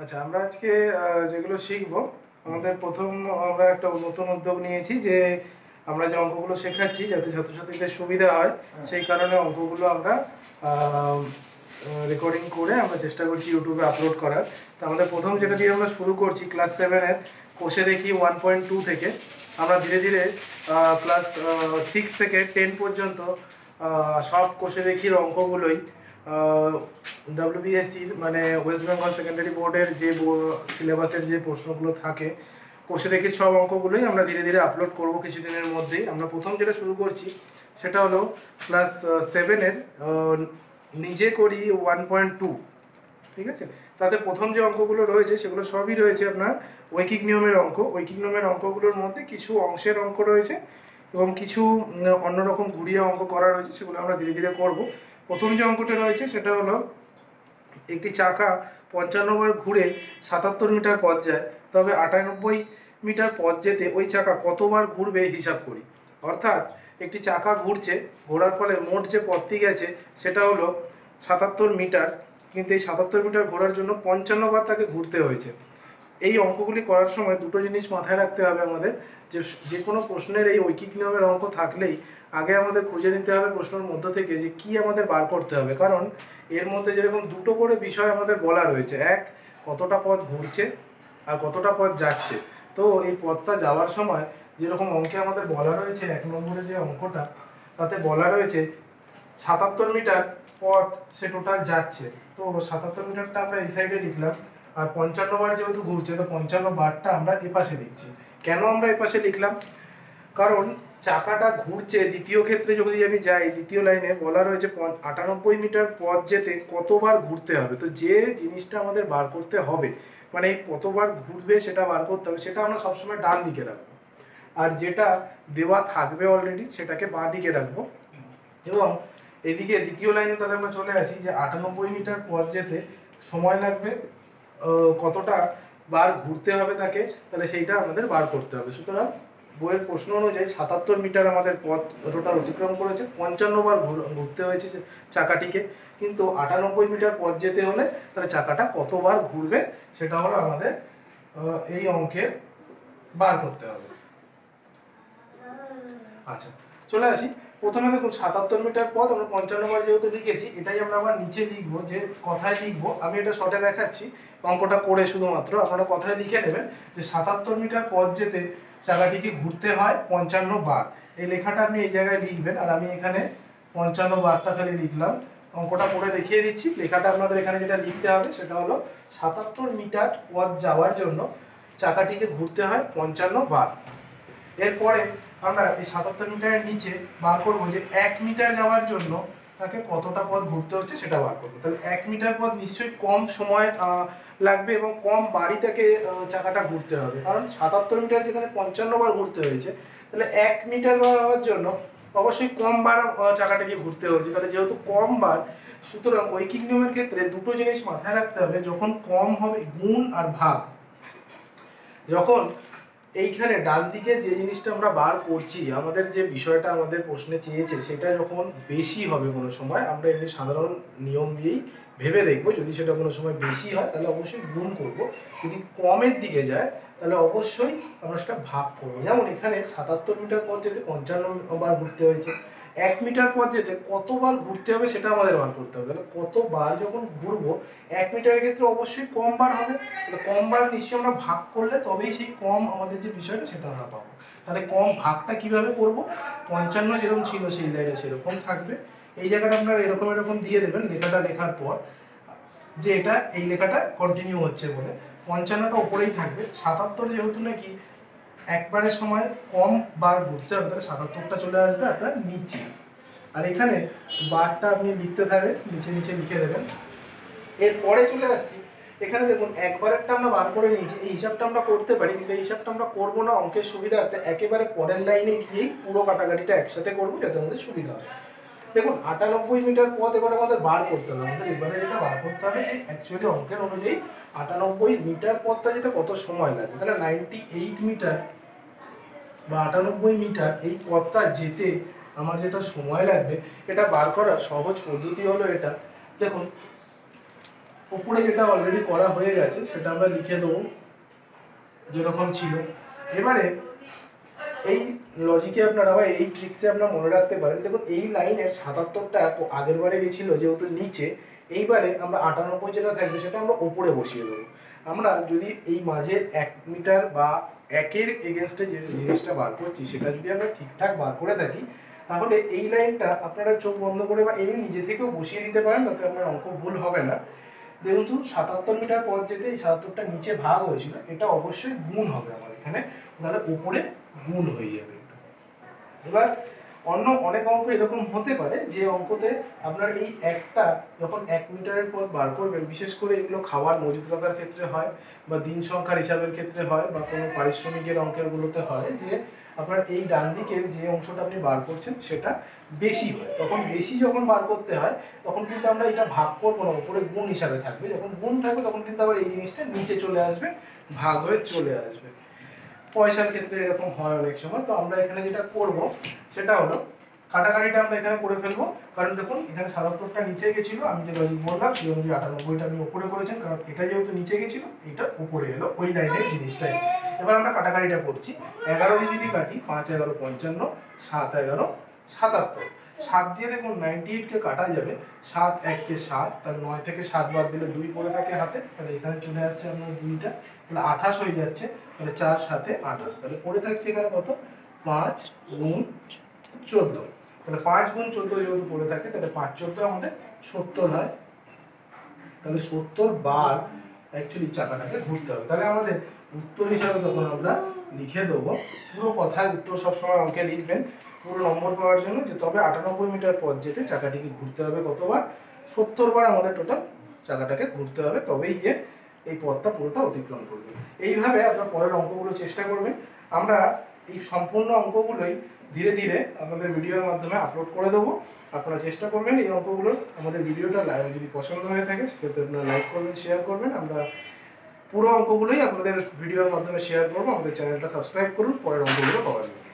আচ্ছা, আমরা আজকে যেগুলো শিখবো, আমাদের প্রথম আমরা একটা নতুন উদ্যোগ নিয়েছি যে আমরা যে অঙ্কগুলো শেখাচ্ছি যাতে ছাত্রছাত্রীদের সুবিধা হয়, সেই কারণে অঙ্কগুলো আমরা রেকর্ডিং করে আমরা চেষ্টা করছি ইউটিউবে আপলোড করার। তো আমাদের প্রথম যেটা দিয়ে আমরা শুরু করছি ক্লাস 7-এর কোষে দেখি 1.2 থেকে আমরা ধীরে ধীরে ক্লাস 6 থেকে 10 পর্যন্ত সব কোষে দেখির অঙ্কগুলোই WBSCর মানে ওয়েস্ট বেঙ্গল সেকেন্ডারি বোর্ডের যে সিলেবাসের যে প্রশ্নগুলো থাকে কোষে দেখির সব অঙ্কগুলোই আমরা ধীরে ধীরে আপলোড করব কিছুদিনের মধ্যেই। আমরা প্রথম যেটা শুরু করছি সেটা হলো ক্লাস 7-এর নিজে করি 1.2, ঠিক আছে? তাতে প্রথম যে অঙ্কগুলো রয়েছে সেগুলো সবই রয়েছে আপনার ঐকিক নিয়মের অঙ্ক। ঐকিক নিয়মের অঙ্কগুলোর মধ্যে কিছু অংশের অঙ্ক রয়েছে এবং কিছু অন্যরকম ঘুরিয়ে অঙ্ক করা রয়েছে, সেগুলো আমরা ধীরে ধীরে করব। প্রথম যে অঙ্কটা রয়েছে সেটা হলো একটি চাকা 55 বার ঘুরে 77 মিটার পথ যায়, তবে 98 মিটার পথ যেতে ওই চাকা কতবার ঘুরবে হিসাব করি। অর্থাৎ একটি চাকা ঘুরছে, ঘোরার ফলে মোট যে পথটি গেছে সেটা হলো 77 মিটার, কিন্তু এই 77 মিটার ঘোরার জন্য 55 বার তাকে ঘুরতে হয়েছে। এই অঙ্কগুলি করার সময় দুটো জিনিস মাথায় রাখতে হবে আমাদের, যে কোনো প্রশ্নের এই ঐকিক নিয়মের অঙ্ক থাকলেই আগে আমাদের খুঁজে নিতে হবে প্রশ্নের মধ্য থেকে যে কি আমাদের বার করতে হবে। কারণ এর মধ্যে যেরকম দুটো করে বিষয় আমাদের বলা রয়েছে, এক কতটা পথ ঘুরছে আর কতটা পথ যাচ্ছে। তো এই পথটা যাওয়ার সময় যেরকম অঙ্কে আমাদের বলা রয়েছে, 1 নম্বরে যে অঙ্কটা তাতে বলা রয়েছে 77 মিটার পথ সে টোটাল যাচ্ছে। তো 77 মিটারটা আমরা এই সাইডে লিখলাম, আর 55 বার যেহেতু ঘুরছে তো 55 বারটা আমরা এপাশে লিখছি। কেন আমরা এপাশে লিখলাম? কারণ চাকাটা ঘুরছে, দ্বিতীয় ক্ষেত্রে যদি আমি যাই, দ্বিতীয় লাইনে বলা রয়েছে 98 মিটার পথ যেতে কতবার ঘুরতে হবে। তো যে জিনিসটা আমাদের বার করতে হবে, মানে এই কতবার ঘুরবে সেটা বার করতে হবে, সেটা আমরা সবসময় ডান দিকে রাখবো, আর যেটা দেওয়া থাকবে অলরেডি সেটাকে বাঁ দিকে রাখবো। এবং এদিকে দ্বিতীয় লাইনে তাহলে আমরা চলে আসি যে 98 মিটার পথ যেতে সময় লাগবে কতটা বার ঘুরতে হবে তাকে, তাহলে সেইটা আমাদের বার করতে হবে। সুতরাং বইয়ের প্রশ্ন অনুযায়ী 77 মিটার আমাদের পথ টোটাল অতিক্রম করেছে, 55 বার ঘুরতে হয়েছে চাকাটিকে, কিন্তু 98 মিটার পথ যেতে হলে তাহলে চাকাটা কতবার ঘুরবে সেটা হলো আমাদের এই অঙ্কে বার করতে হবে। আচ্ছা, চলে আসি। প্রথমে দেখুন 77 মিটার পথ আমরা 55 বার যেহেতু লিখেছি, এটাই আমরা আবার নিচে লিখবো, যে কথায় লিখবো। আমি এটা শর্টে দেখাচ্ছি অঙ্কটা করে, শুধুমাত্র আপনারা কথায় লিখে নেবেন যে 77 মিটার পথ যেতে চাকাটিকে ঘুরতে হয় 55 বার। এই লেখাটা আপনি এই জায়গায় লিখবেন, আর আমি এখানে 55 বারটা খালি লিখলাম। অঙ্কটা করে দেখিয়ে দিচ্ছি। লেখাটা আপনাদের এখানে যেটা লিখতে হবে সেটা হলো 77 মিটার পথ যাওয়ার জন্য চাকাটিকে ঘুরতে হয় 55 বার। এরপরে আমরা এই 77 মিটারের নিচে বার করবো যে 1 মিটার যাওয়ার জন্য তাকে কতটা পথ ঘুরতে হচ্ছে সেটা বার করবো। তাহলে 1 মিটার পথ নিশ্চয়ই কম সময় লাগবে এবং কম বাড়ি থেকে চাকাটা ঘুরতে হবে, কারণ 77 মিটার যেখানে 55 বার ঘুরতে হয়েছে, তাহলে 1 মিটার যাওয়ার জন্য অবশ্যই কম বার চাকাটাকে ঘুরতে হয়েছে। তাহলে যেহেতু কম বার, সুতরাং ঐকিক নিয়মের ক্ষেত্রে দুটো জিনিস মাথায় রাখতে হবে, যখন কম হবে গুণ আর ভাগ। যখন এইখানে ডান দিকে যে জিনিসটা আমরা বার করছি, আমাদের যে বিষয়টা আমাদের প্রশ্নে চেয়েছে সেটা যখন বেশি হবে কোনো সময়, আমরা এমনি সাধারণ নিয়ম দিয়েই ভেবে দেখবো, যদি সেটা কোনো সময় বেশি হয় তাহলে অবশ্যই গুণ করব, যদি কমের দিকে যায় তাহলে অবশ্যই আমরা সেটা ভাগ করবো। যেমন এখানে 77 মিটার পথ যেতে 55 বার ঘুরতে হয়েছে, 1 মিটার পথ যেতে কতবার ঘুরতে হবে সেটা আমাদের বার করতে হবে। তাহলে কতবার যখন ঘুরবো, 1 মিটারের ক্ষেত্রে অবশ্যই কম বার হবে, তাহলে কম বার নিশ্চয়ই আমরা ভাগ করলে তবেই সেই কম আমাদের যে বিষয়টা সেটা আমরা পাবো। তাহলে কম ভাগটা কিভাবে করব? 55 যেরকম ছিল সেই লাইনে সেরকম থাকবে। এই জায়গাটা আপনারা এরকম এরকম দিয়ে দেবেন লেখাটা লেখার পর, যে এটা এই লেখাটা কন্টিনিউ হচ্ছে বলে 55টা উপরেই থাকবে। 77 যেহেতু নাকি একবারের সময় কম বার ঘুরতে হবে, তাহলে 77টা চলে আসবে আপনার নিচে। আর এখানে বারটা আপনি লিখতে থাকবেন, নিচে নিচে লিখে দেবেন। এরপরে চলে আসছি, এখানে দেখুন একবারেরটা আমরা বার করে নিয়েছি। এই হিসাবটা আমরা করতে পারি, কিন্তু এই হিসাবটা আমরা করবো না অঙ্কের সুবিধার্থে, একেবারে পরের লাইনে গিয়েই পুরো কাটাকাটিটা একসাথে করবো যাতে আমাদের সুবিধা হয়। দেখুন 98 মিটার পথ এবার আমাদের বার করতে হবে। আমাদের এবারে যেটা বার করতে হবে যে অ্যাকচুয়ালি অঙ্কের অনুযায়ী 98 মিটার পথটা যেতে কত সময় লাগবে। তাহলে 98 মিটার বা 98 মিটার এই পথটা যেতে আমার যেটা সময় লাগবে, এটা বার করার সহজ পদ্ধতি হলো এটা। দেখুন উপরে যেটা অলরেডি করা হয়ে গেছে সেটা আমরা লিখে দেবো যেরকম ছিল। এবারে এই লজিকে আপনারা বা এই ট্রিক্সে আপনারা মনে রাখতে পারেন, দেখুন এই লাইনের 77টা আগের বারে গেছিলো যেহেতু নিচে, এইবারে আমরা 98 যেটা থাকবে সেটা আমরা ওপরে বসিয়ে দেবো। আমরা যদি এই মাঝের 1 মিটার বা 1-এর এগেনস্টে যে জিনিসটা বার করছি সেটা যদি আমরা ঠিকঠাক বার করে থাকি, তাহলে এই লাইনটা আপনারা চোখ বন্ধ করে বা এমনি নিজে থেকেও বসিয়ে দিতে পারেন, তাতে আপনার অঙ্ক ভুল হবে না। যেহেতু 77 মিটার পথ যেতে এই 77টা নিচে ভাগ হয়েছিল, এটা অবশ্যই গুণ হবে আমার এখানে, তাহলে উপরে গুণ হয়ে যাবে। এবার অন্য অনেক অঙ্ক এরকম হতে পারে যে অঙ্কতে আপনার এই একটা যখন 1 মিটারের পথ বার করবেন, বিশেষ করে এগুলো খাবার মজুত রাখার ক্ষেত্রে হয় বা দিন সংখ্যার হিসাবের ক্ষেত্রে হয় বা কোনো পারিশ্রমিকের অঙ্কেরগুলোতে হয় যে আপনার এই ডান দিকের যে অংশটা আপনি বার করছেন সেটা বেশি হয়। তখন বেশি যখন বার করতে হয় তখন কিন্তু আমরা এটা ভাগ করবো না, উপরে গুণ হিসাবে থাকবে। যখন গুণ থাকবে তখন কিন্তু আবার এই জিনিসটা নিচে চলে আসবে, ভাগ হয়ে চলে আসবে। পয়সার ক্ষেত্রে এরকম হয় অনেক সময়। তো আমরা এখানে যেটা করব সেটা হলো কাটাকাটিটা আমরা এখানে করে ফেলবো, কারণ দেখুন এখানে 77টা নিচে গেছিলো, আমি যে লজিক বললাম সেই অনুযায়ী 98টা আমি উপরে করেছেন, কারণ এটা যেহেতু নিচে গেছিলো এটা উপরে এলো ওই লাইনের জিনিসটাই। এবার আমরা কাটাকাটিটা করছি। 11 দিয়ে যদি কাটি 5 11 55, 7 11 77। 7 দিয়ে দেখুন 98কে কাটা যাবে, 7 1 কে 7, তার 9 থেকে 7 বাদ দিলে 2 পড়ে থাকে হাতে, তাহলে এখানে চলে আসছে আপনার 2টা, তাহলে 28 হয়ে যাচ্ছে। তাহলে 4 7 28, তাহলে পড়ে থাকছে এখানে কত 5 গুণ 14। তাহলে 5 গুণ 14 যেহেতু পড়ে থাকে, তাহলে 5 14 আমাদের 70 হয়। তাহলে 70 বার অ্যাকচুয়ালি চাকাটাকে ঘুরতে হবে। তাহলে আমাদের উত্তর হিসাবে তখন আমরা লিখে দেবো, পুরো কথায় উত্তর সবসময় অঙ্কে লিখবেন পুরো নম্বর পাওয়ার জন্য, যে তবে 98 মিটার পথ যেতে চাকাটিকে ঘুরতে হবে কতবার, 70 বার আমাদের টোটাল চাকাটাকে ঘুরতে হবে, তবেই গিয়ে এই পথটা পুরোটা অতিক্রম করবে। এইভাবে আপনার পরের অঙ্কগুলো চেষ্টা করবেন। আমরা এই সম্পূর্ণ অঙ্কগুলোই ধীরে ধীরে আমাদের ভিডিওর মাধ্যমে আপলোড করে দেবো। আপনারা চেষ্টা করবেন এই অঙ্কগুলো, আমাদের ভিডিওটা যদি পছন্দ হয়ে থাকে সেক্ষেত্রে আপনারা লাইক করবেন, শেয়ার করবেন। আমরা পুরো অঙ্কগুলোই আপনাদের ভিডিওর মাধ্যমে শেয়ার করবো। আমাদের চ্যানেলটা সাবস্ক্রাইব করুন পরের অঙ্কগুলো পাওয়ার জন্য।